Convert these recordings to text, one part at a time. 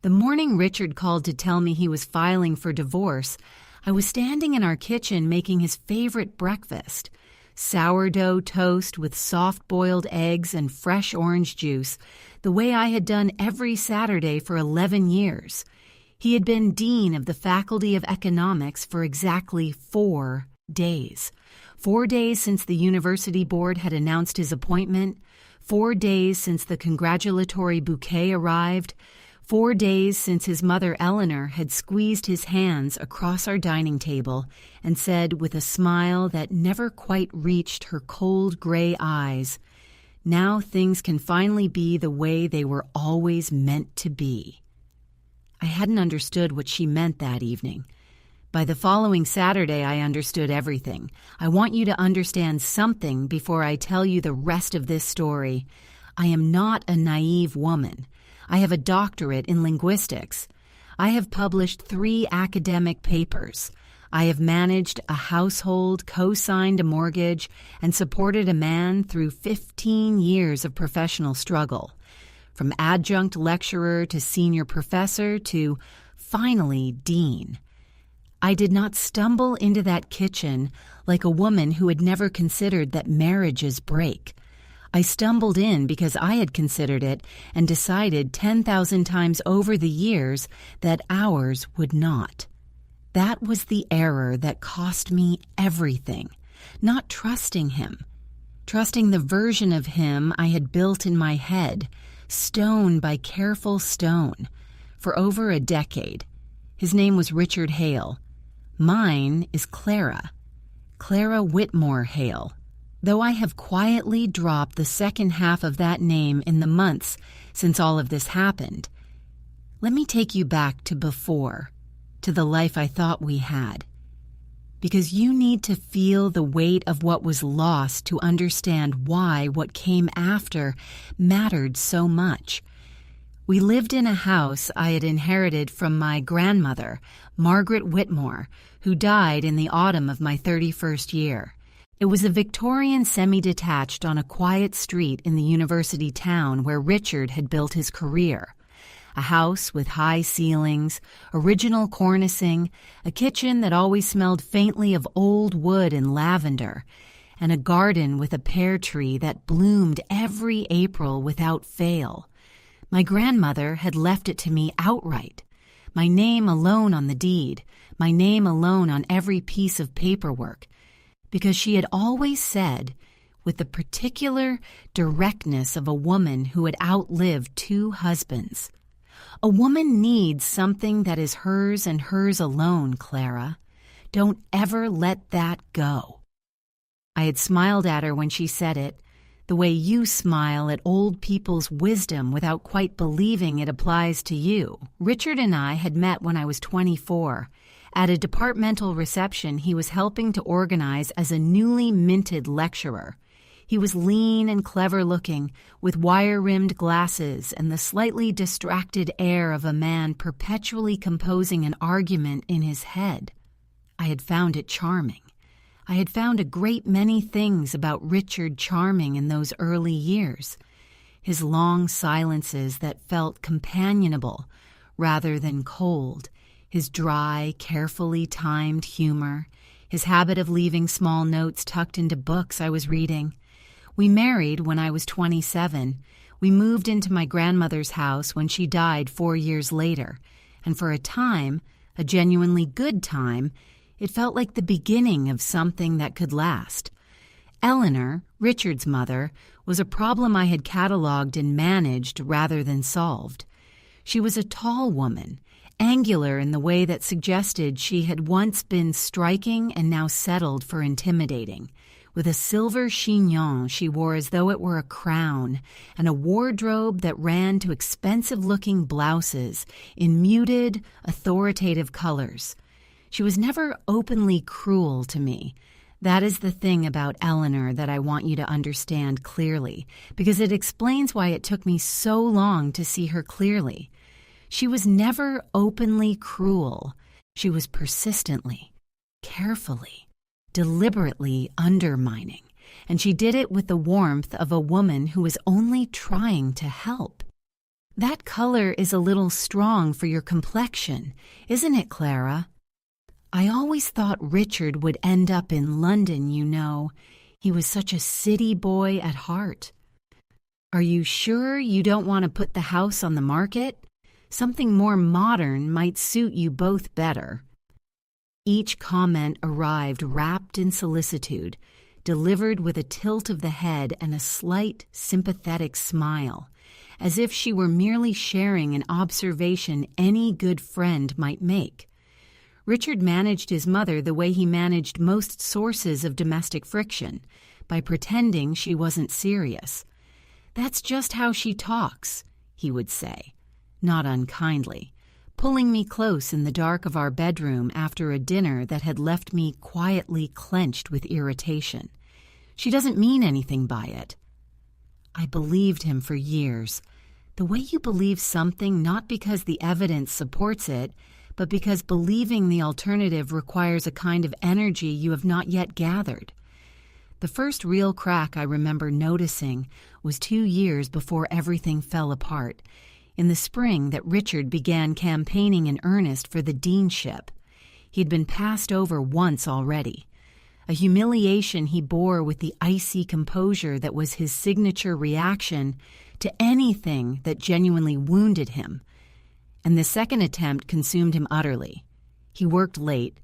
The morning Richard called to tell me he was filing for divorce, I was standing in our kitchen making his favorite breakfast, sourdough toast with soft-boiled eggs and fresh orange juice, the way I had done every Saturday for 11 years. He had been dean of the Faculty of Economics for exactly 4 days. 4 days since the university board had announced his appointment, 4 days since the congratulatory bouquet arrived, 4 days since his mother Eleanor had squeezed his hands across our dining table and said with a smile that never quite reached her cold gray eyes, "Now things can finally be the way they were always meant to be." I hadn't understood what she meant that evening. By the following Saturday, I understood everything. I want you to understand something before I tell you the rest of this story. I am not a naive woman. I have a doctorate in linguistics. I have published 3 academic papers. I have managed a household, co-signed a mortgage, and supported a man through 15 years of professional struggle. From adjunct lecturer to senior professor to, finally, dean. I did not stumble into that kitchen like a woman who had never considered that marriages break. I stumbled in because I had considered it and decided 10,000 times over the years that ours would not. That was the error that cost me everything, not trusting him, trusting the version of him I had built in my head, stone by careful stone, for over a decade. His name was Richard Hale. Mine is Clara Whitmore Hale, though I have quietly dropped the second half of that name in the months since all of this happened. Let me take you back to before, to the life I thought we had. Because you need to feel the weight of what was lost to understand why what came after mattered so much. We lived in a house I had inherited from my grandmother, Margaret Whitmore, who died in the autumn of my 31st year. It was a Victorian semi-detached on a quiet street in the university town where Richard had built his career. A house with high ceilings, original cornicing, a kitchen that always smelled faintly of old wood and lavender, and a garden with a pear tree that bloomed every April without fail. My grandmother had left it to me outright. My name alone on the deed, my name alone on every piece of paperwork, because she had always said, with the particular directness of a woman who had outlived 2 husbands, "A woman needs something that is hers and hers alone, Clara. Don't ever let that go." I had smiled at her when she said it, the way you smile at old people's wisdom without quite believing it applies to you. Richard and I had met when I was 24. At a departmental reception he was helping to organize as a newly minted lecturer. He was lean and clever-looking, with wire-rimmed glasses and the slightly distracted air of a man perpetually composing an argument in his head. I had found it charming. I had found a great many things about Richard charming in those early years. His long silences that felt companionable rather than cold, his dry, carefully timed humor, his habit of leaving small notes tucked into books I was reading. We married when I was 27. We moved into my grandmother's house when she died 4 years later, and for a time, a genuinely good time, it felt like the beginning of something that could last. Eleanor, Richard's mother, was a problem I had cataloged and managed rather than solved. She was a tall woman, angular in the way that suggested she had once been striking and now settled for intimidating, with a silver chignon she wore as though it were a crown, and a wardrobe that ran to expensive-looking blouses in muted, authoritative colors. She was never openly cruel to me. That is the thing about Eleanor that I want you to understand clearly, because it explains why it took me so long to see her clearly. She was never openly cruel. She was persistently, carefully, deliberately undermining, and she did it with the warmth of a woman who was only trying to help. That color is a little strong for your complexion, isn't it, Clara? I always thought Richard would end up in London, you know. He was such a city boy at heart. Are you sure you don't want to put the house on the market? Something more modern might suit you both better. Each comment arrived wrapped in solicitude, delivered with a tilt of the head and a slight, sympathetic smile, as if she were merely sharing an observation any good friend might make. Richard managed his mother the way he managed most sources of domestic friction, by pretending she wasn't serious. "That's just how she talks," he would say, not unkindly, pulling me close in the dark of our bedroom after a dinner that had left me quietly clenched with irritation. "She doesn't mean anything by it." I believed him for years. The way you believe something not because the evidence supports it, but because believing the alternative requires a kind of energy you have not yet gathered. The first real crack I remember noticing was 2 years before everything fell apart, in the spring that Richard began campaigning in earnest for the deanship. He'd been passed over once already, a humiliation he bore with the icy composure that was his signature reaction to anything that genuinely wounded him. And the second attempt consumed him utterly. He worked late.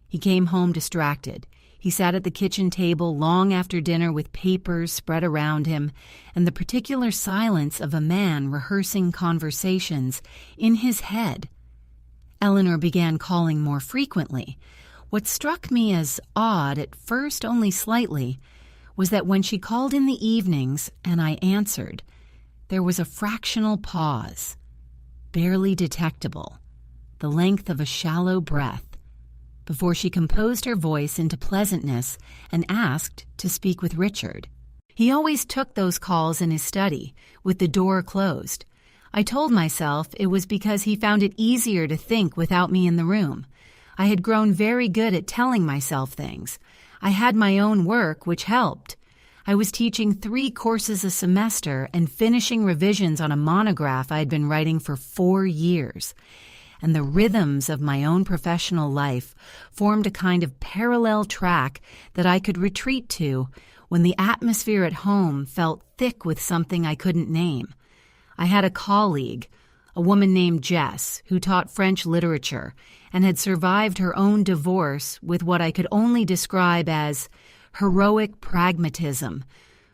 He came home distracted. He sat at the kitchen table long after dinner with papers spread around him and the particular silence of a man rehearsing conversations in his head. Eleanor began calling more frequently. What struck me as odd, at first only slightly, was that when she called in the evenings and I answered, there was a fractional pause, barely detectable, the length of a shallow breath, before she composed her voice into pleasantness and asked to speak with Richard. He always took those calls in his study, with the door closed. I told myself it was because he found it easier to think without me in the room. I had grown very good at telling myself things. I had my own work, which helped. I was teaching 3 courses a semester and finishing revisions on a monograph I had been writing for 4 years. And the rhythms of my own professional life formed a kind of parallel track that I could retreat to when the atmosphere at home felt thick with something I couldn't name. I had a colleague, a woman named Jess, who taught French literature and had survived her own divorce with what I could only describe as heroic pragmatism,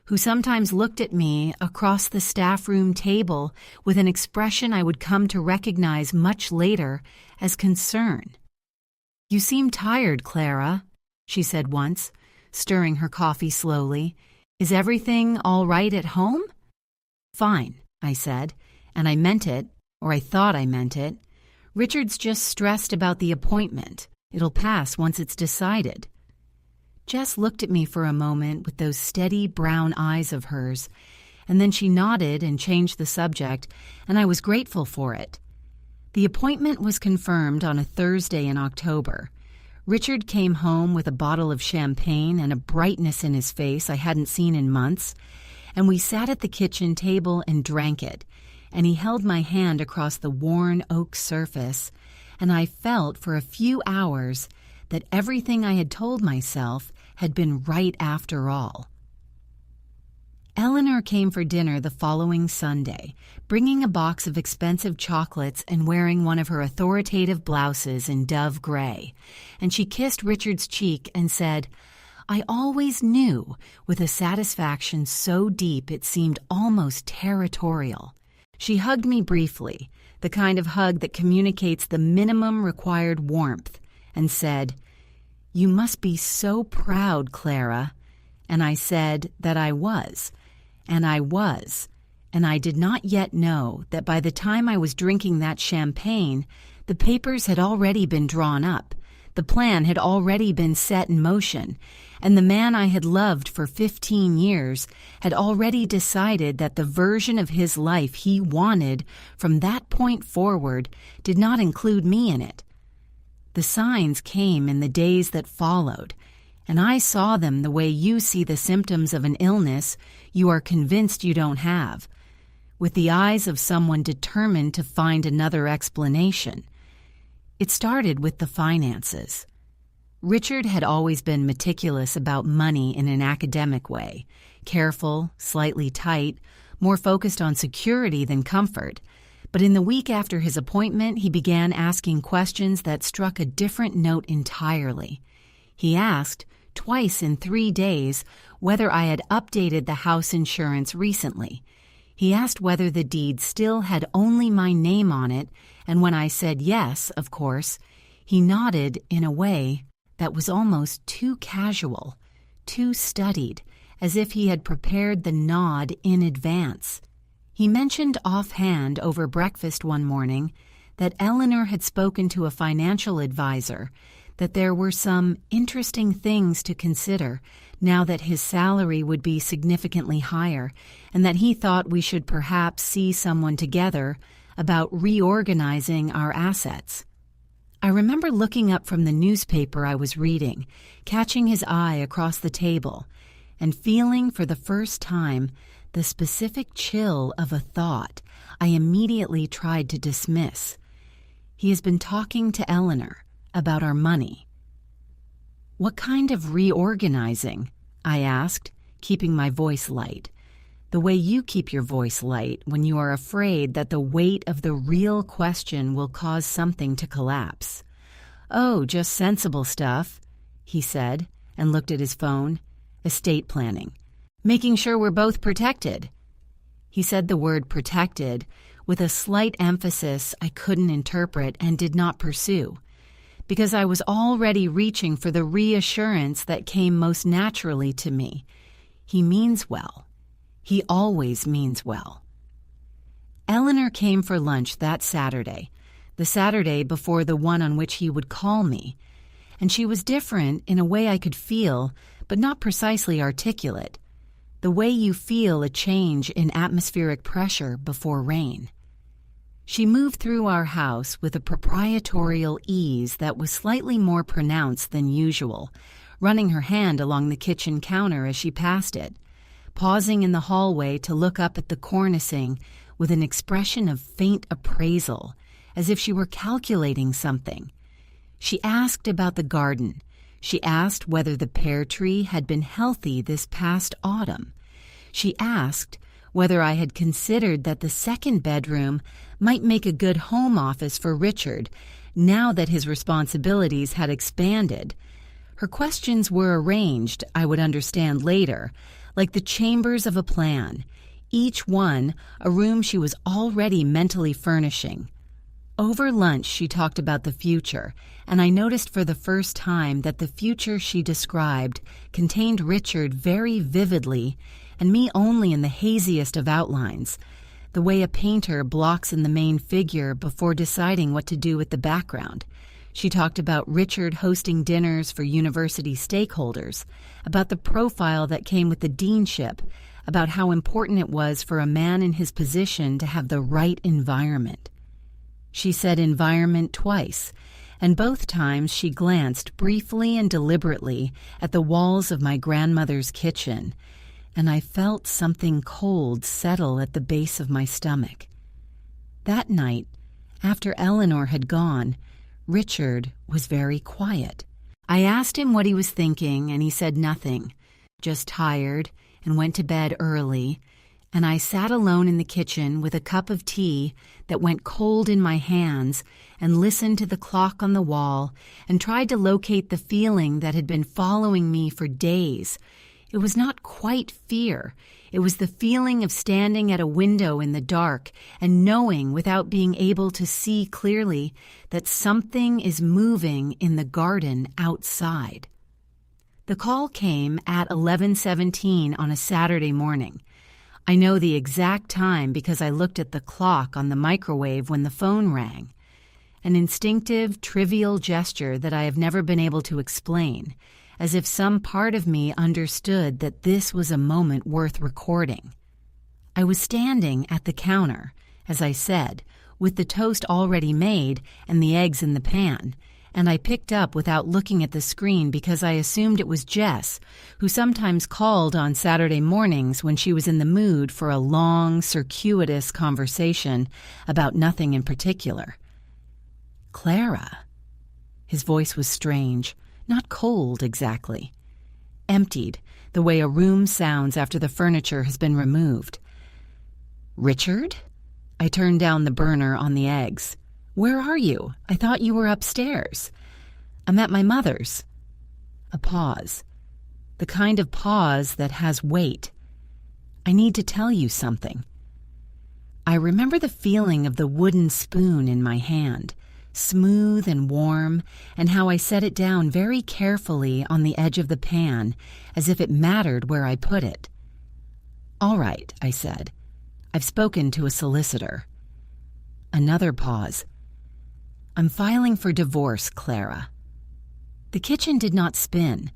who sometimes looked at me across the staff room table with an expression I would come to recognize much later as concern. "You seem tired, Clara," she said once, stirring her coffee slowly. "Is everything all right at home?" "Fine," I said, and I meant it, or I thought I meant it. "Richard's just stressed about the appointment. It'll pass once it's decided." Jess looked at me for a moment with those steady brown eyes of hers, and then she nodded and changed the subject, and I was grateful for it. The appointment was confirmed on a Thursday in October. Richard came home with a bottle of champagne and a brightness in his face I hadn't seen in months, and we sat at the kitchen table and drank it, and he held my hand across the worn oak surface, and I felt for a few hours that everything I had told myself had been right after all. Eleanor came for dinner the following Sunday, bringing a box of expensive chocolates and wearing one of her authoritative blouses in dove gray, and she kissed Richard's cheek and said, "I always knew," with a satisfaction so deep it seemed almost territorial. She hugged me briefly, the kind of hug that communicates the minimum required warmth, and said, "You must be so proud, Clara." And I said that I was, and I did not yet know that by the time I was drinking that champagne, the papers had already been drawn up, the plan had already been set in motion, and the man I had loved for 15 years had already decided that the version of his life he wanted from that point forward did not include me in it. The signs came in the days that followed, and I saw them the way you see the symptoms of an illness you are convinced you don't have, with the eyes of someone determined to find another explanation. It started with the finances. Richard had always been meticulous about money in an academic way, careful, slightly tight, more focused on security than comfort. But in the week after his appointment, he began asking questions that struck a different note entirely. He asked, twice in 3 days, whether I had updated the house insurance recently. He asked whether the deed still had only my name on it, and when I said yes, of course, he nodded in a way that was almost too casual, too studied, as if he had prepared the nod in advance. He mentioned offhand over breakfast one morning that Eleanor had spoken to a financial advisor, that there were some interesting things to consider now that his salary would be significantly higher, and that he thought we should perhaps see someone together about reorganizing our assets. I remember looking up from the newspaper I was reading, catching his eye across the table, and feeling for the first time the specific chill of a thought I immediately tried to dismiss. He has been talking to Eleanor about our money. "What kind of reorganizing?" I asked, keeping my voice light, the way you keep your voice light when you are afraid that the weight of the real question will cause something to collapse. "Oh, just sensible stuff," he said, and looked at his phone. "Estate planning. Making sure we're both protected." He said the word protected with a slight emphasis I couldn't interpret and did not pursue, because I was already reaching for the reassurance that came most naturally to me. He means well. He always means well. Eleanor came for lunch that Saturday, the Saturday before the one on which he would call me, and she was different in a way I could feel, but not precisely articulate, the way you feel a change in atmospheric pressure before rain. She moved through our house with a proprietorial ease that was slightly more pronounced than usual, running her hand along the kitchen counter as she passed it, pausing in the hallway to look up at the cornicing with an expression of faint appraisal, as if she were calculating something. She asked about the garden. She asked whether the pear tree had been healthy this past autumn. She asked whether I had considered that the second bedroom might make a good home office for Richard now that his responsibilities had expanded. Her questions were arranged, I would understand later, like the chambers of a plan, each one a room she was already mentally furnishing. Over lunch she talked about the future, and I noticed for the first time that the future she described contained Richard very vividly and me only in the haziest of outlines, the way a painter blocks in the main figure before deciding what to do with the background. She talked about Richard hosting dinners for university stakeholders, about the profile that came with the deanship, about how important it was for a man in his position to have the right environment. She said environment twice, and both times she glanced briefly and deliberately at the walls of my grandmother's kitchen, and I felt something cold settle at the base of my stomach. That night, after Eleanor had gone, Richard was very quiet. I asked him what he was thinking, and he said nothing, just tired, and went to bed early, and I sat alone in the kitchen with a cup of tea that went cold in my hands and listened to the clock on the wall and tried to locate the feeling that had been following me for days. It was not quite fear. It was the feeling of standing at a window in the dark and knowing without being able to see clearly that something is moving in the garden outside. The call came at 11:17 on a Saturday morning. I know the exact time because I looked at the clock on the microwave when the phone rang. An instinctive, trivial gesture that I have never been able to explain, as if some part of me understood that this was a moment worth recording. I was standing at the counter, as I said, with the toast already made and the eggs in the pan, and I picked up without looking at the screen because I assumed it was Jess, who sometimes called on Saturday mornings when she was in the mood for a long, circuitous conversation about nothing in particular. Clara. His voice was strange, not cold exactly. Emptied, the way a room sounds after the furniture has been removed. Richard? I turned down the burner on the eggs. Where are you? I thought you were upstairs. I'm at my mother's. A pause. The kind of pause that has weight. I need to tell you something. I remember the feeling of the wooden spoon in my hand, smooth and warm, and how I set it down very carefully on the edge of the pan, as if it mattered where I put it. All right, I said. I've spoken to a solicitor. Another pause. I'm filing for divorce, Clara. The kitchen did not spin.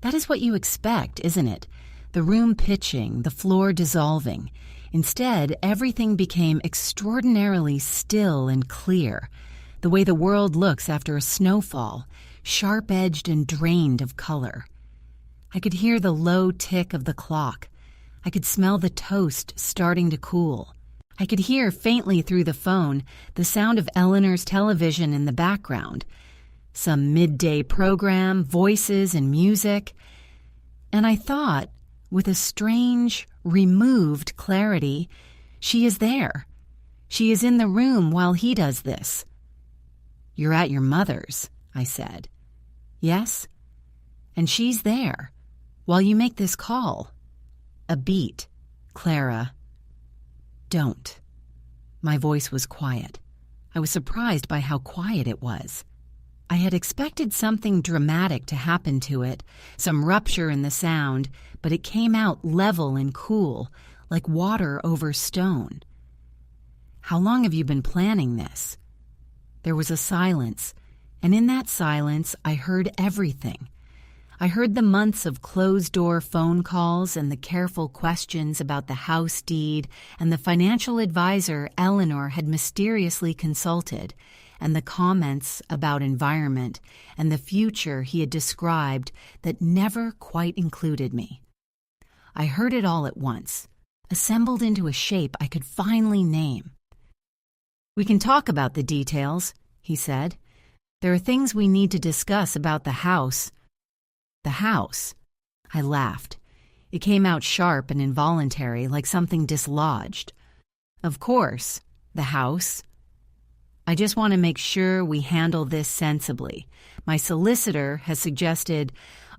That is what you expect, isn't it? The room pitching, the floor dissolving. Instead, everything became extraordinarily still and clear, the way the world looks after a snowfall, sharp-edged and drained of color. I could hear the low tick of the clock. I could smell the toast starting to cool. I could hear faintly through the phone the sound of Eleanor's television in the background, some midday program, voices and music, and I thought, with a strange, removed clarity, she is there. She is in the room while he does this. You're at your mother's, I said. Yes? And she's there, while you make this call. A beat, Clara. Don't. My voice was quiet. I was surprised by how quiet it was. I had expected something dramatic to happen to it, some rupture in the sound, but it came out level and cool, like water over stone. How long have you been planning this? There was a silence, and in that silence I heard everything. I heard the months of closed-door phone calls and the careful questions about the house deed and the financial advisor Eleanor had mysteriously consulted, and the comments about environment and the future he had described that never quite included me. I heard it all at once, assembled into a shape I could finally name. We can talk about the details, he said. There are things we need to discuss about the house. The house. I laughed. It came out sharp and involuntary, like something dislodged. Of course, the house. I just want to make sure we handle this sensibly. My solicitor has suggested,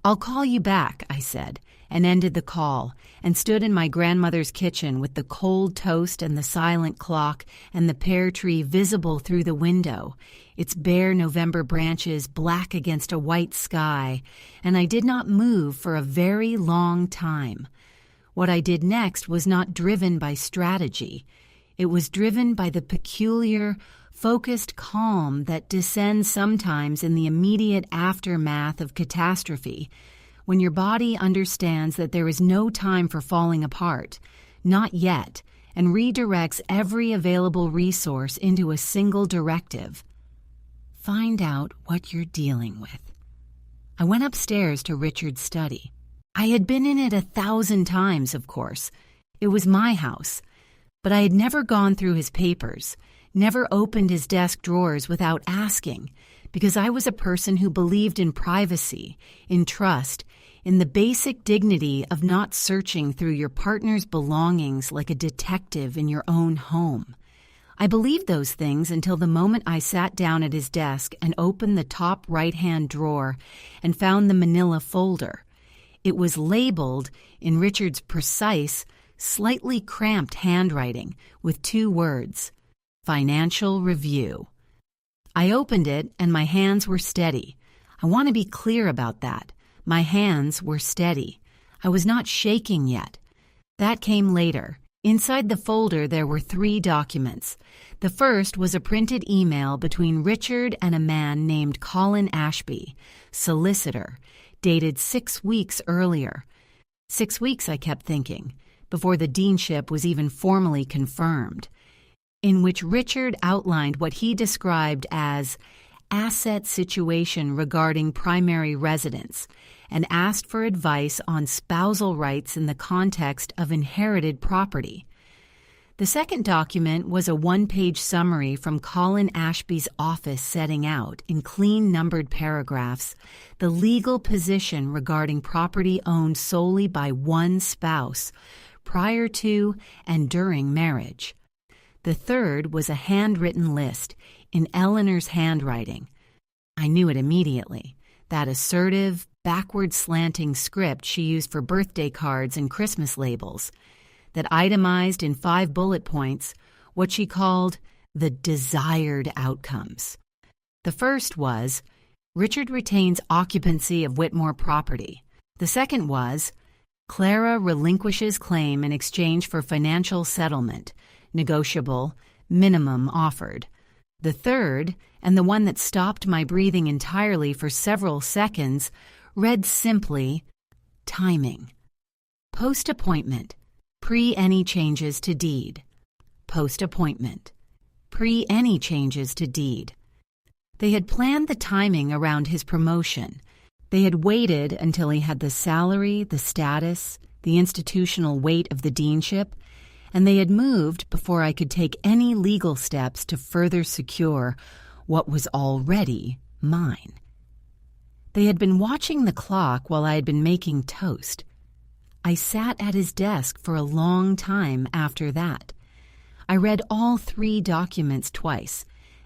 I'll call you back, I said, and ended the call, and stood in my grandmother's kitchen with the cold toast and the silent clock and the pear tree visible through the window, its bare November branches black against a white sky, and I did not move for a very long time. What I did next was not driven by strategy. It was driven by the peculiar, focused calm that descends sometimes in the immediate aftermath of catastrophe, when your body understands that there is no time for falling apart, not yet, and redirects every available resource into a single directive. Find out what you're dealing with. I went upstairs to Richard's study. I had been in it 1,000 times, of course. It was my house. But I had never gone through his papers, never opened his desk drawers without asking, because I was a person who believed in privacy, in trust, in the basic dignity of not searching through your partner's belongings like a detective in your own home. I believed those things until the moment I sat down at his desk and opened the top right-hand drawer and found the manila folder. It was labeled, in Richard's precise, slightly cramped handwriting, with 2 words, Financial Review. I opened it and my hands were steady. I want to be clear about that. My hands were steady. I was not shaking yet. That came later. Inside the folder there were 3 documents. The first was a printed email between Richard and a man named Colin Ashby, solicitor, dated 6 weeks earlier. 6 weeks, I kept thinking, before the deanship was even formally confirmed, in which Richard outlined what he described as asset situation regarding primary residence and asked for advice on spousal rights in the context of inherited property. The second document was a one-page summary from Colin Ashby's office setting out, in clean numbered paragraphs, the legal position regarding property owned solely by one spouse, prior to and during marriage. The third was a handwritten list, in Eleanor's handwriting. I knew it immediately, that assertive, backward-slanting script she used for birthday cards and Christmas labels, that itemized in 5 bullet points what she called the desired outcomes. The first was, Richard retains occupancy of Whitmore property. The second was, Clara relinquishes claim in exchange for financial settlement, negotiable, minimum offered. The third, and the one that stopped my breathing entirely for several seconds, read simply, timing. Post-appointment. Pre any changes to deed. Post-appointment. Pre any changes to deed. They had planned the timing around his promotion. They had waited until he had the salary, the status, the institutional weight of the deanship, and they had moved before I could take any legal steps to further secure what was already mine. They had been watching the clock while I had been making toast. I sat at his desk for a long time after that. I read all 3 documents twice.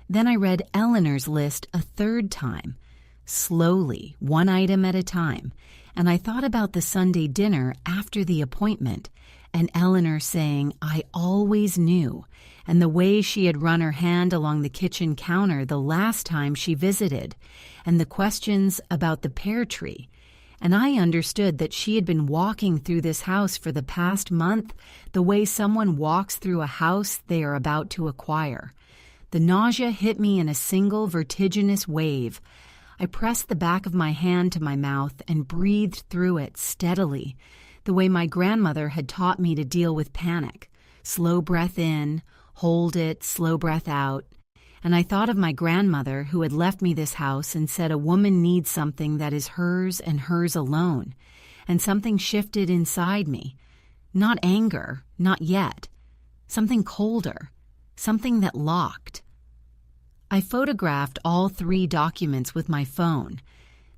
Then I read Eleanor's list a third time, slowly, one item at a time, and I thought about the Sunday dinner after the appointment, and Eleanor saying, I always knew, and the way she had run her hand along the kitchen counter the last time she visited, and the questions about the pear tree. And I understood that she had been walking through this house for the past month the way someone walks through a house they are about to acquire. The nausea hit me in a single vertiginous wave. I pressed the back of my hand to my mouth and breathed through it steadily, the way my grandmother had taught me to deal with panic. Slow breath in, hold it, slow breath out. And I thought of my grandmother who had left me this house and said a woman needs something that is hers and hers alone. And something shifted inside me. Not anger, not yet. Something colder. Something that locked. I photographed all 3 documents with my phone.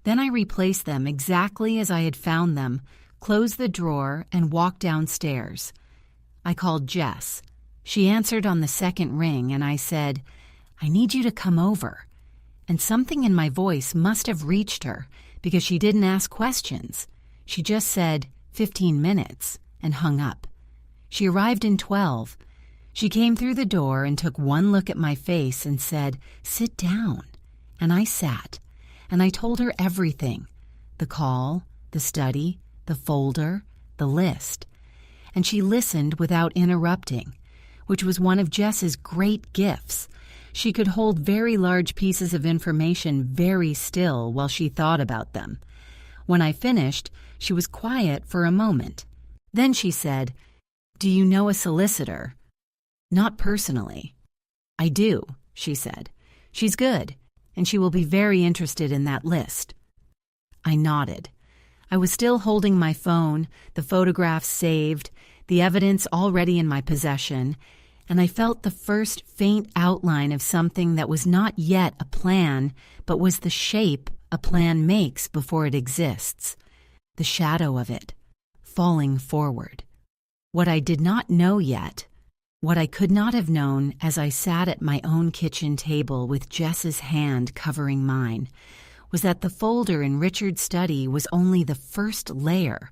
Then I replaced them exactly as I had found them, closed the drawer, and walked downstairs. I called Jess. She answered on the second ring, and I said, I need you to come over. And something in my voice must have reached her, because she didn't ask questions. She just said, 15 minutes, and hung up. She arrived in 12. She came through the door and took one look at my face and said, sit down. And I sat, and I told her everything. The call, the study, the folder, the list. And she listened without interrupting, which was one of Jess's great gifts. She could hold very large pieces of information very still while she thought about them. When I finished, she was quiet for a moment. Then she said, do you know a solicitor? Not personally. I do, she said. She's good, and she will be very interested in that list. I nodded. I was still holding my phone, the photographs saved, the evidence already in my possession, and I felt the first faint outline of something that was not yet a plan, but was the shape a plan makes before it exists, the shadow of it, falling forward. What I did not know yet, what I could not have known as I sat at my own kitchen table with Jess's hand covering mine, was that the folder in Richard's study was only the first layer,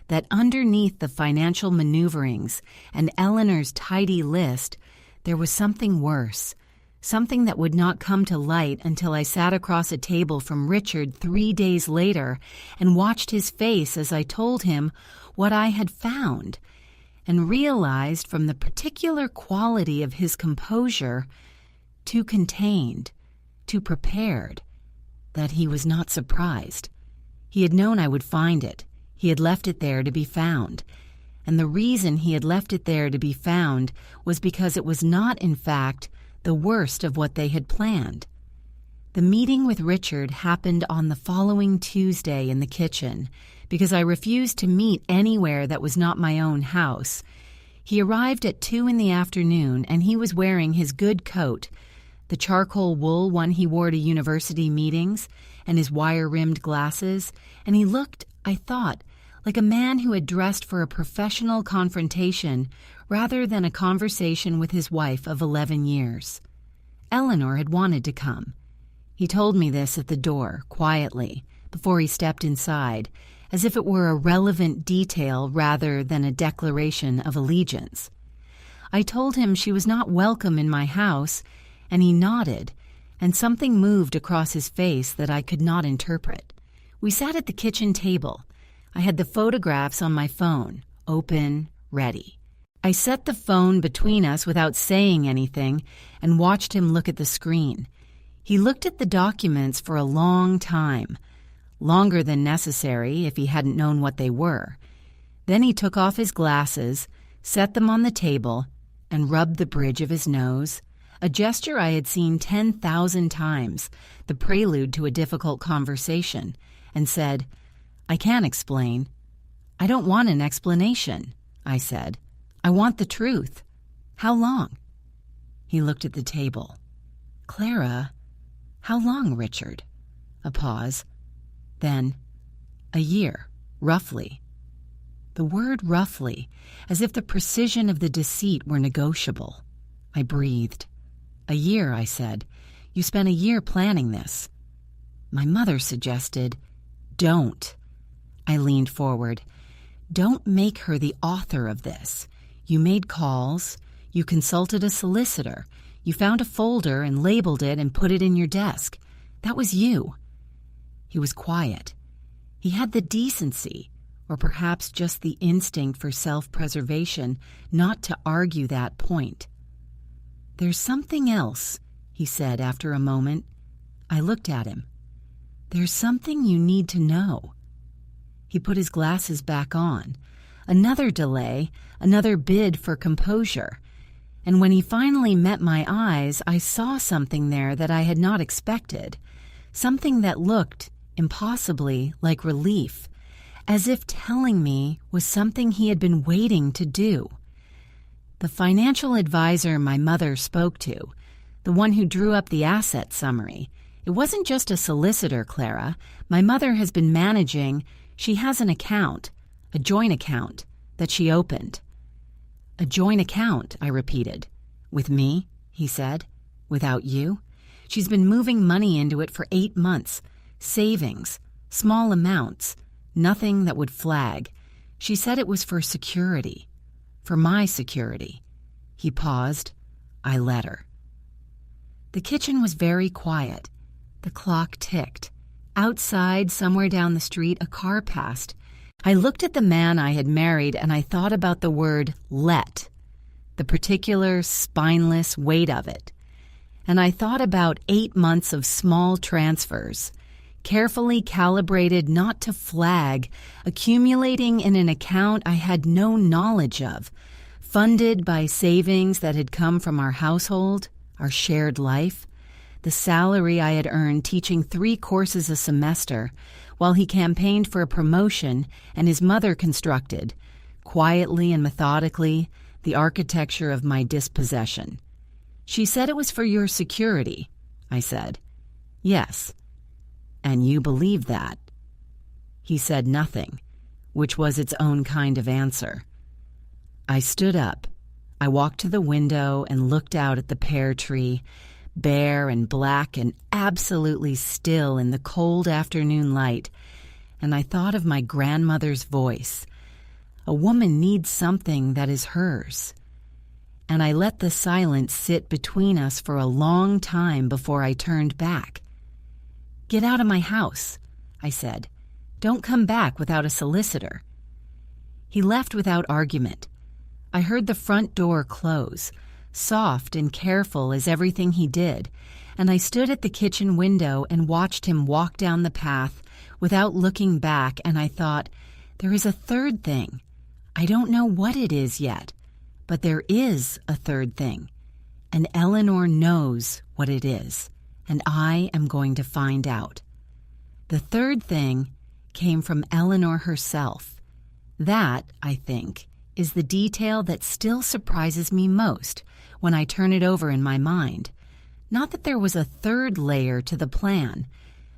that underneath the financial maneuverings and Eleanor's tidy list, there was something worse, something that would not come to light until I sat across a table from Richard 3 days later and watched his face as I told him what I had found, and realized from the particular quality of his composure, too contained, too prepared, that he was not surprised. He had known I would find it. He had left it there to be found. And the reason he had left it there to be found was because it was not, in fact, the worst of what they had planned. The meeting with Richard happened on the following Tuesday in the kitchen because I refused to meet anywhere that was not my own house. He arrived at 2 in the afternoon and he was wearing his good coat, the charcoal wool one he wore to university meetings, and his wire-rimmed glasses, and he looked, I thought, like a man who had dressed for a professional confrontation rather than a conversation with his wife of 11 years. Eleanor had wanted to come. He told me this at the door, quietly, before he stepped inside, as if it were a relevant detail rather than a declaration of allegiance. I told him she was not welcome in my house, and he nodded, and something moved across his face that I could not interpret. We sat at the kitchen table. I had the photographs on my phone, open, ready. I set the phone between us without saying anything and watched him look at the screen. He looked at the documents for a long time, longer than necessary if he hadn't known what they were. Then he took off his glasses, set them on the table, and rubbed the bridge of his nose, a gesture I had seen 10,000 times, the prelude to a difficult conversation, and said, "I can't explain." "I don't want an explanation," I said. "I want the truth. How long?" He looked at the table. "Clara, how long, Richard?" A pause. Then, "A year, roughly." The word roughly, as if the precision of the deceit were negotiable. I breathed. "A year," I said. "You spent a year planning this." My mother suggested, "Don't." I leaned forward. "Don't make her the author of this. You made calls. You consulted a solicitor. You found a folder and labeled it and put it in your desk. That was you." He was quiet. He had the decency, or perhaps just the instinct for self-preservation, not to argue that point. "There's something else," he said after a moment. I looked at him. "There's something you need to know." He put his glasses back on. Another delay, another bid for composure. And when he finally met my eyes, I saw something there that I had not expected, something that looked, impossibly, like relief, as if telling me was something he had been waiting to do. The financial advisor my mother spoke to, the one who drew up the asset summary, it wasn't just a solicitor, Clara. My mother has been managing, she has an account, a joint account, that she opened. "A joint account," I repeated. "With me?" he said. "Without you? She's been moving money into it for 8 months. Savings, small amounts, nothing that would flag. She said it was for security. For my security." He paused. I let her. The kitchen was very quiet. The clock ticked. Outside, somewhere down the street, a car passed. I looked at the man I had married and I thought about the word let, the particular spineless weight of it. And I thought about 8 months of small transfers, carefully calibrated not to flag, accumulating in an account I had no knowledge of, funded by savings that had come from our household, our shared life, the salary I had earned teaching 3 courses a semester, while he campaigned for a promotion and his mother constructed, quietly and methodically, the architecture of my dispossession. "She said it was for your security," I said. "Yes." "And you believe that?" He said nothing, which was its own kind of answer. I stood up. I walked to the window and looked out at the pear tree, bare and black and absolutely still in the cold afternoon light, and I thought of my grandmother's voice. A woman needs something that is hers. And I let the silence sit between us for a long time before I turned back. "Get out of my house," I said. "Don't come back without a solicitor." He left without argument. I heard the front door close, soft and careful as everything he did, and I stood at the kitchen window and watched him walk down the path without looking back, and I thought, there is a third thing. I don't know what it is yet, but there is a third thing, and Eleanor knows what it is, and I am going to find out. The third thing came from Eleanor herself. That, I think, is the detail that still surprises me most when I turn it over in my mind. Not that there was a third layer to the plan,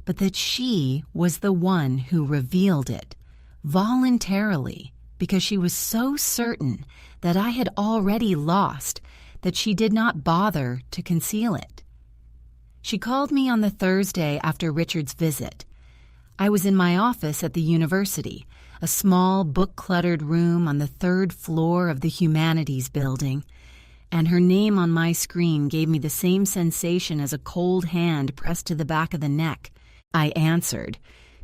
but that she was the one who revealed it, voluntarily, because she was so certain that I had already lost that she did not bother to conceal it. She called me on the Thursday after Richard's visit. I was in my office at the university, a small, book-cluttered room on the third floor of the Humanities building, and her name on my screen gave me the same sensation as a cold hand pressed to the back of the neck. I answered,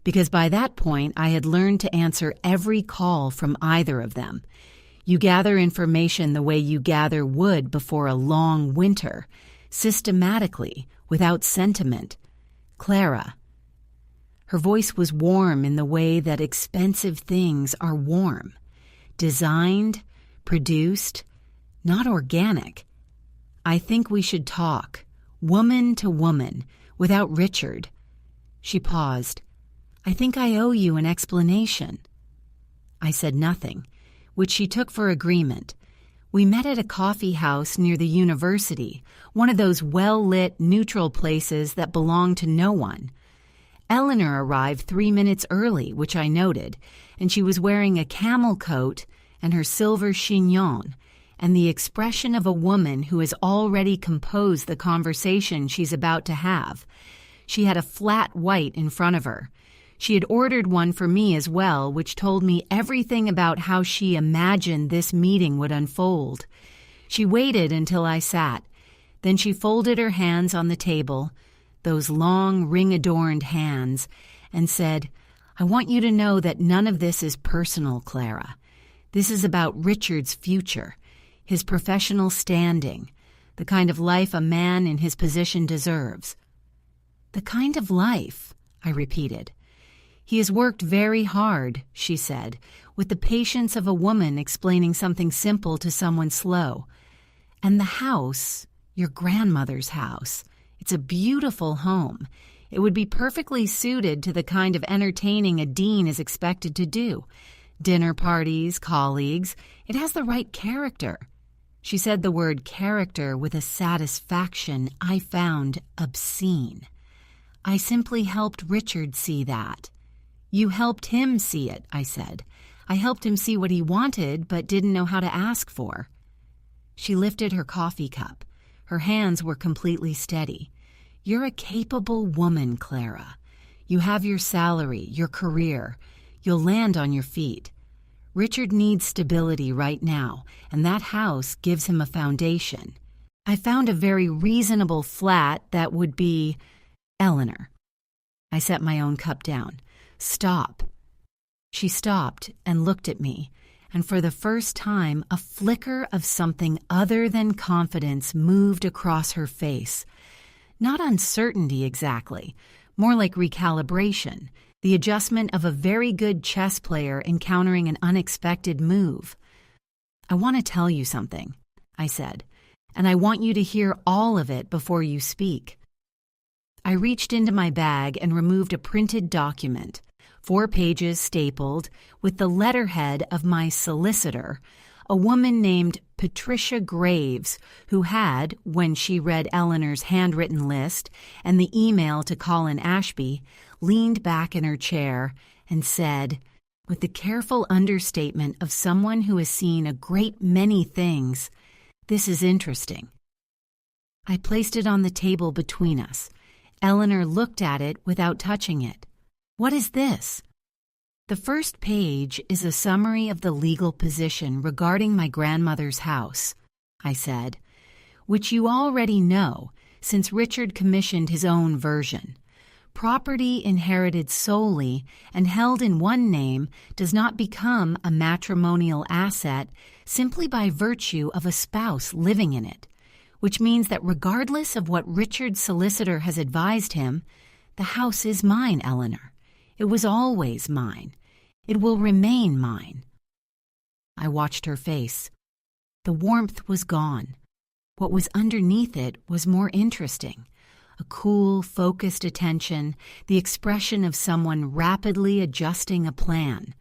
because by that point I had learned to answer every call from either of them. You gather information the way you gather wood before a long winter, systematically, without sentiment. Clara. Her voice was warm in the way that expensive things are warm. Designed, produced, not organic. I think we should talk, woman to woman, without Richard. She paused. I think I owe you an explanation. I said nothing, which she took for agreement. We met at a coffee house near the university, one of those well-lit, neutral places that belong to no one. Eleanor arrived 3 minutes early, which I noted, and she was wearing a camel coat and her silver chignon, and the expression of a woman who has already composed the conversation she's about to have. She had a flat white in front of her. She had ordered one for me as well, which told me everything about how she imagined this meeting would unfold. She waited until I sat. Then she folded her hands on the table, those long, ring-adorned hands, and said, I want you to know that none of this is personal, Clara. This is about Richard's future, his professional standing, the kind of life a man in his position deserves. The kind of life, I repeated. He has worked very hard, she said, with the patience of a woman explaining something simple to someone slow. And the house, your grandmother's house, it's a beautiful home. It would be perfectly suited to the kind of entertaining a dean is expected to do. Dinner parties, colleagues, it has the right character. She said the word character with a satisfaction I found obscene. I simply helped Richard see that. You helped him see it, I said. I helped him see what he wanted but didn't know how to ask for. She lifted her coffee cup. Her hands were completely steady. You're a capable woman, Clara. You have your salary, your career. You'll land on your feet. Richard needs stability right now, and that house gives him a foundation. I found a very reasonable flat that would be Eleanor. I set my own cup down. Stop. She stopped and looked at me, and for the first time a flicker of something other than confidence moved across her face. Not uncertainty exactly, more like recalibration, the adjustment of a very good chess player encountering an unexpected move. I want to tell you something, I said, and I want you to hear all of it before you speak. I reached into my bag and removed a printed document, 4 pages stapled, with the letterhead of my solicitor, a woman named Patricia Graves, who had, when she read Eleanor's handwritten list and the email to Colin Ashby, leaned back in her chair and said, with the careful understatement of someone who has seen a great many things, "This is interesting." I placed it on the table between us. Eleanor looked at it without touching it. What is this? The first page is a summary of the legal position regarding my grandmother's house, I said, which you already know since Richard commissioned his own version. Property inherited solely and held in one name does not become a matrimonial asset simply by virtue of a spouse living in it, which means that regardless of what Richard's solicitor has advised him, the house is mine, Eleanor. It was always mine. It will remain mine. I watched her face. The warmth was gone. What was underneath it was more interesting. a cool, focused attention, the expression of someone rapidly adjusting a plan.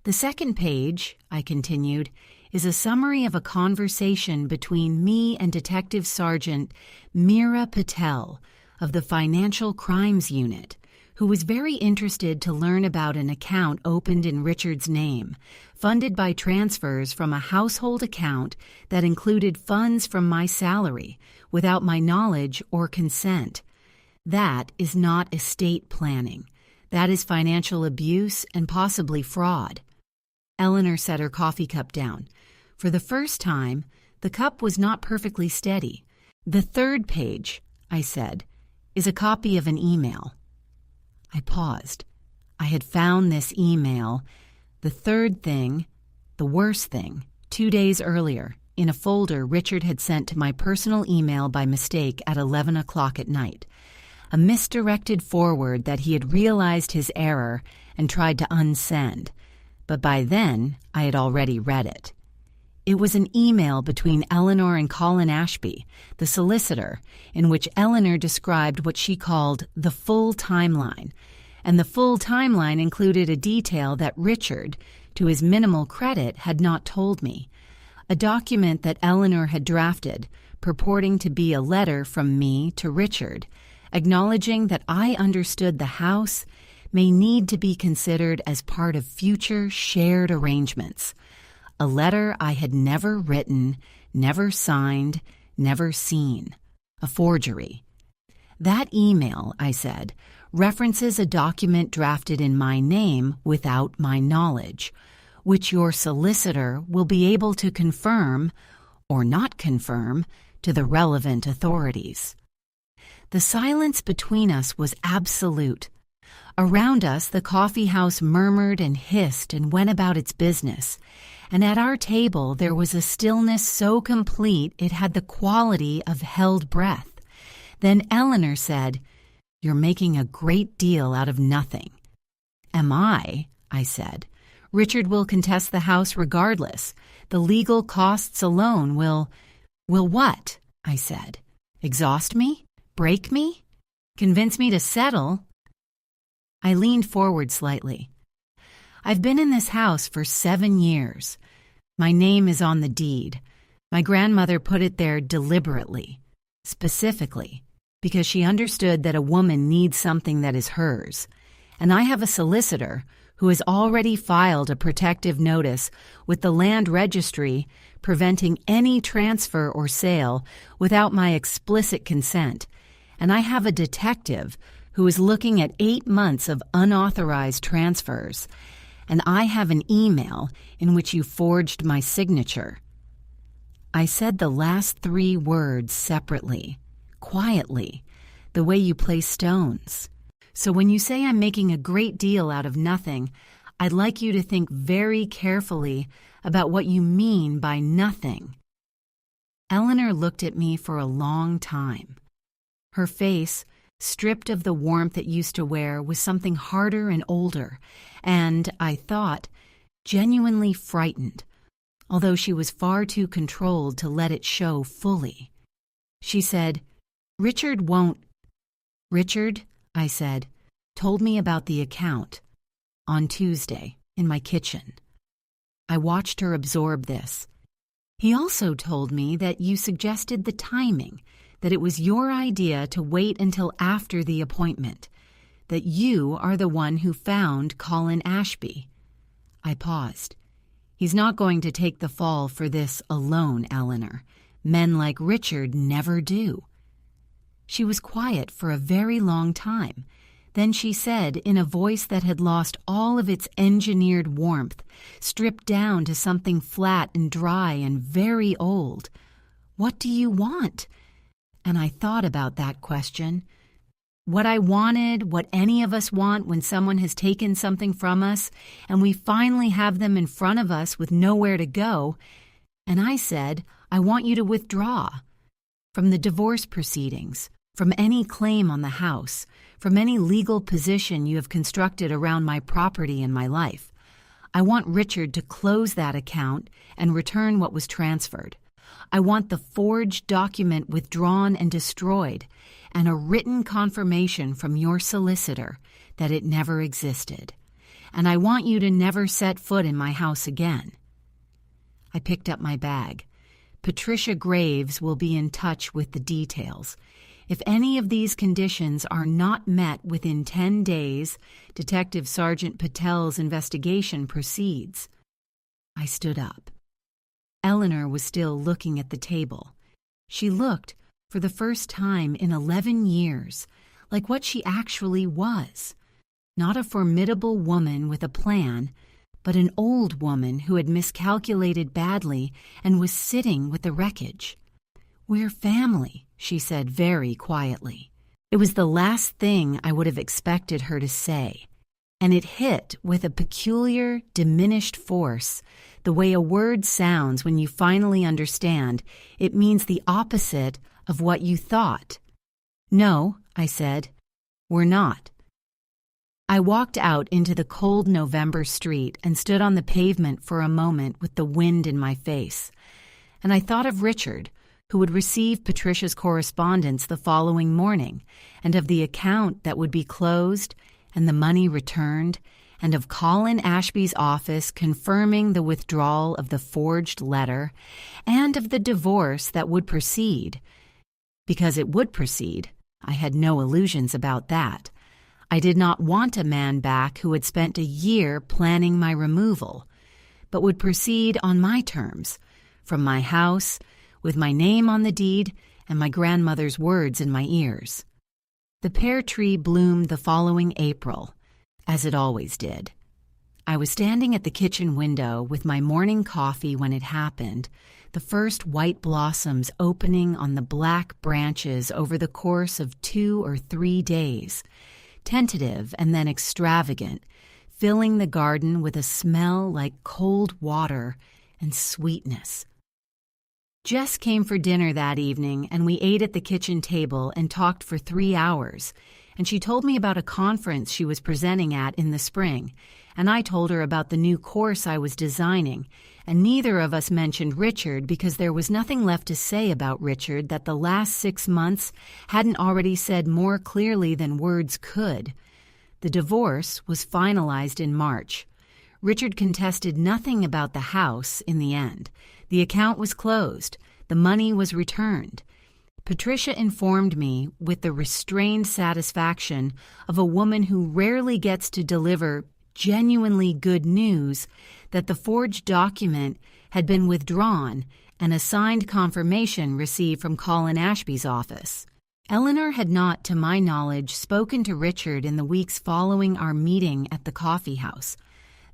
The second page, I continued, is a summary of a conversation between me and Detective Sergeant Meera Patel of the Financial Crimes Unit, who was very interested to learn about an account opened in Richard's name, funded by transfers from a household account that included funds from my salary, without my knowledge or consent. That is not estate planning. That is financial abuse and possibly fraud. Eleanor set her coffee cup down. For the first time, the cup was not perfectly steady. The third page, I said, is a copy of an email. I paused. I had found this email, the third thing, the worst thing, 2 days earlier, in a folder Richard had sent to my personal email by mistake at 11 o'clock at night. A misdirected forward that he had realized his error and tried to unsend. But by then, I had already read it. It was an email between Eleanor and Colin Ashby, the solicitor, in which Eleanor described what she called the full timeline, and the full timeline included a detail that Richard, to his minimal credit, had not told me, a document that Eleanor had drafted, purporting to be a letter from me to Richard, acknowledging that I understood the house may need to be considered as part of future shared arrangements. A letter I had never written, never signed, never seen. A forgery. That email, I said, references a document drafted in my name without my knowledge, which your solicitor will be able to confirm, or not confirm, to the relevant authorities. The silence between us was absolute. Around us, the coffee house murmured and hissed and went about its business, and at our table there was a stillness so complete it had the quality of held breath. Then Eleanor said, "You're making a great deal out of nothing." "Am I?" I said. "Richard will contest the house regardless. The legal costs alone will what?" I said. "Exhaust me? Break me? Convince me to settle?" I leaned forward slightly. "I've been in this house for 7 years. My name is on the deed. My grandmother put it there deliberately, specifically, because she understood that a woman needs something that is hers. And I have a solicitor who has already filed a protective notice with the land registry preventing any transfer or sale without my explicit consent. And I have a detective who is looking at 8 months of unauthorized transfers. And I have an email in which you forged my signature." I said the last 3 words separately, quietly, the way you place stones. "So when you say I'm making a great deal out of nothing, I'd like you to think very carefully about what you mean by nothing." Eleanor looked at me for a long time. Her face, stripped of the warmth it used to wear, was something harder and older, and, I thought, genuinely frightened, although she was far too controlled to let it show fully. She said, "Richard won't—" "Richard," I said, "told me about the account on Tuesday in my kitchen." I watched her absorb this. "He also told me that you suggested the timing, that it was your idea to wait until after the appointment, that you are the one who found Colin Ashby." I paused. "He's not going to take the fall for this alone, Eleanor. Men like Richard never do." She was quiet for a very long time. Then she said, in a voice that had lost all of its engineered warmth, stripped down to something flat and dry and very old, "What do you want?" And I thought about that question. What I wanted, what any of us want when someone has taken something from us, and we finally have them in front of us with nowhere to go. And I said, "I want you to withdraw from the divorce proceedings, from any claim on the house, from any legal position you have constructed around my property and my life. I want Richard to close that account and return what was transferred. I want the forged document withdrawn and destroyed, and a written confirmation from your solicitor that it never existed. And I want you to never set foot in my house again." I picked up my bag. Patricia Graves will be in touch with the details. If any of these conditions are not met within 10 days, Detective Sergeant Patel's investigation proceeds. I stood up. Eleanor was still looking at the table. She looked, for the first time in 11 years, like what she actually was. Not a formidable woman with a plan, but an old woman who had miscalculated badly and was sitting with the wreckage. "We're family," she said very quietly. It was the last thing I would have expected her to say, and it hit with a peculiar, diminished force, the way a word sounds when you finally understand it means the opposite of what you thought. "No," I said, "we're not." I walked out into the cold November street and stood on the pavement for a moment with the wind in my face. And I thought of Richard, who would receive Patricia's correspondence the following morning, and of the account that would be closed and the money returned, and of Colin Ashby's office confirming the withdrawal of the forged letter, and of the divorce that would proceed. Because it would proceed, I had no illusions about that. I did not want a man back who had spent a year planning my removal, but would proceed on my terms, from my house, with my name on the deed and my grandmother's words in my ears. The pear tree bloomed the following April, as it always did. I was standing at the kitchen window with my morning coffee when it happened, the first white blossoms opening on the black branches over the course of 2 or 3 days, tentative and then extravagant, filling the garden with a smell like cold water and sweetness. Jess came for dinner that evening, and we ate at the kitchen table and talked for 3 hours, and she told me about a conference she was presenting at in the spring, and I told her about the new course I was designing, and neither of us mentioned Richard because there was nothing left to say about Richard that the last 6 months hadn't already said more clearly than words could. The divorce was finalized in March. Richard contested nothing about the house in the end. The account was closed. The money was returned. Patricia informed me with the restrained satisfaction of a woman who rarely gets to deliver genuinely good news that the forged document had been withdrawn and a signed confirmation received from Colin Ashby's office. Eleanor had not, to my knowledge, spoken to Richard in the weeks following our meeting at the coffee house,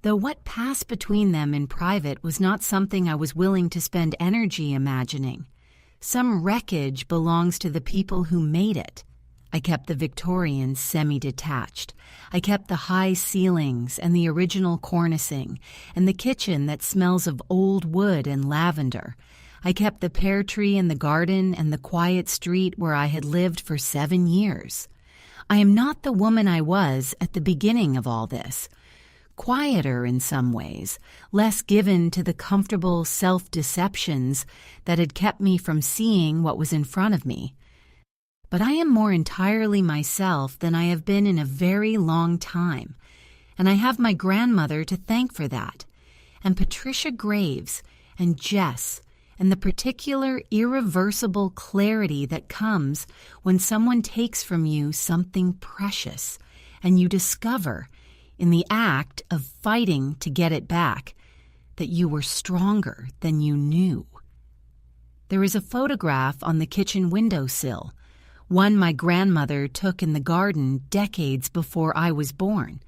though what passed between them in private was not something I was willing to spend energy imagining. Some wreckage belongs to the people who made it. I kept the Victorians semi-detached. I kept the high ceilings and the original cornicing and the kitchen that smells of old wood and lavender. I kept the pear tree in the garden and the quiet street where I had lived for 7 years. I am not the woman I was at the beginning of all this. Quieter in some ways, less given to the comfortable self-deceptions that had kept me from seeing what was in front of me. But I am more entirely myself than I have been in a very long time, and I have my grandmother to thank for that, and Patricia Graves, and Jess, and the particular irreversible clarity that comes when someone takes from you something precious, and you discover, in the act of fighting to get it back, that you were stronger than you knew. There is a photograph on the kitchen windowsill, one my grandmother took in the garden decades before I was born.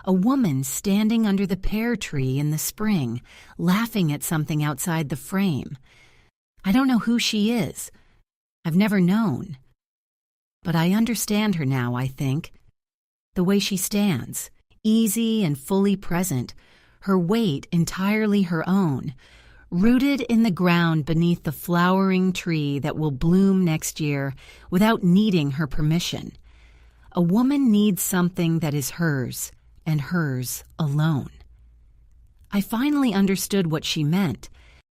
A woman standing under the pear tree in the spring, laughing at something outside the frame. I don't know who she is. I've never known. But I understand her now, I think. The way she stands, easy and fully present, her weight entirely her own, rooted in the ground beneath the flowering tree that will bloom next year without needing her permission. A woman needs something that is hers, and hers alone. I finally understood what she meant,